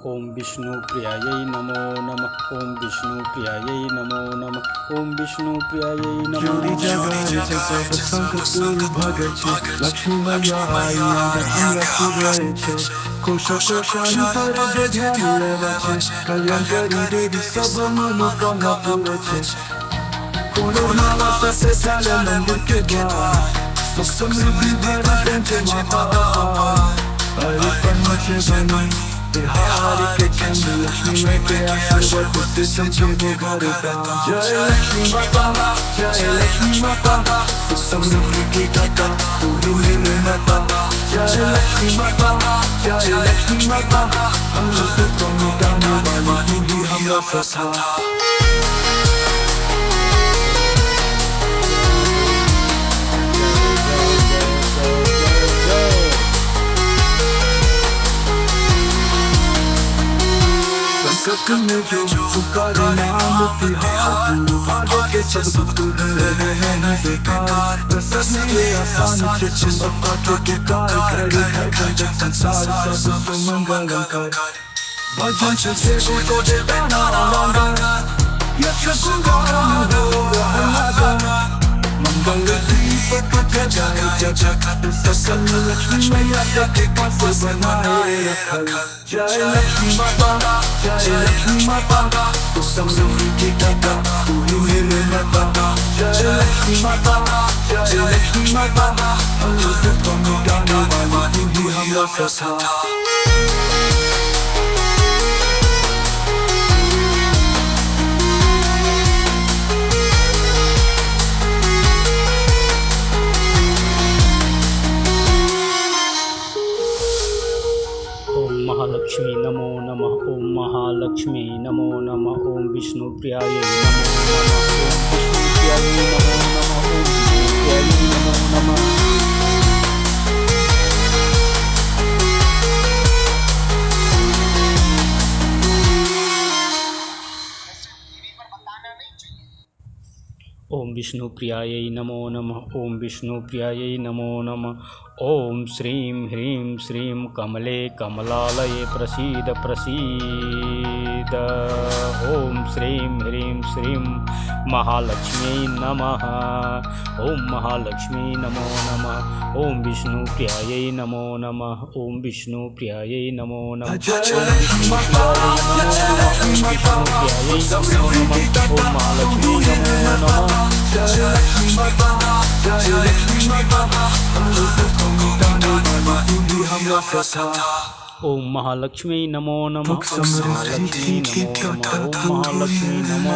ओम विष्णुप्रियायै नमो नमः। ओम विष्णुप्रियायै नमो नमः। ओम विष्णुप्रियायै नमो Jodi jagaje sankatul bhagache Lakshmi Maya aida हमरा सुधरेछे कोशा कोशान्तर जे ध्यान लेवाछे कल्याणकारी देवी सब मनोकामना पूरेछे कोनो नाला से चाले मंदिर के द्वार सुख समृद्धि भरा देंचे माता हरि पंचे बनी बिहारी के चंद लक्ष्मी में के आशीर्वाद से चमके वो घर का जय लक्ष्मी माता जय लक्ष्मी माता समृद्धि की दाता तू ही मेरे माता जय लक्ष्मी माता जय लक्ष्मी माता हम सुखों में गाने वाली तू ही हमरा सहारा संकट में जो पुकारे नाम तिहार भाग्य के सब दूर रहे हैं बेकार प्रसन्न ये आसान चित बप्पा के पुकार करे है जगत संसार सब मंगलकार भजन से को दे बना लांगा यश गुंगारा होगा मंगल दीपक जगाए जगत सकल लक्ष्मी मैया के पास बनाए रखा जय लक्ष्मी माता जय लक्ष्मी माता समृद्धि की दाता तू ही मेरे माता जय लक्ष्मी माता जय लक्ष्मी माता हम सुखों में गाने वाली तू ही हमरा सहारा महालक्ष्मी नमो नमः। ओम महालक्ष्मी नमो नमः। ओम विष्णुप्रियायै नमो नमः। ओम विष्णुप्रियायै नमो नमः। ओम विष्णुप्रियायै नमो नमः। ओम विष्णुप्रियायै नमो नमः। ओम विष्णुप्रियायै नमो नमः। ओम श्रीं ह्रीं श्रीं कमले कमलालये प्रसीद प्रसीद। ओम श्रीं ह्रीं श्रीं महालक्ष्म्यै नमः। ओम महालक्ष्मी नमो नमः। ओम विष्णुप्रियायै नमो नमः। ओम विष्णुप्रियायै नमो नमः। ओम विष्णुप्रियायै नमो नमः। ओम महालक्ष्मी नमो नमः। जय लक्ष्मी माता जय लक्ष्मी माता हम सुखों में गाने वाली तू ही हमरा सहारा ओम महालक्ष्मी नमो नमः। ओम महालक्ष्मी नमो नमः। ओम महालक्ष्मी नमो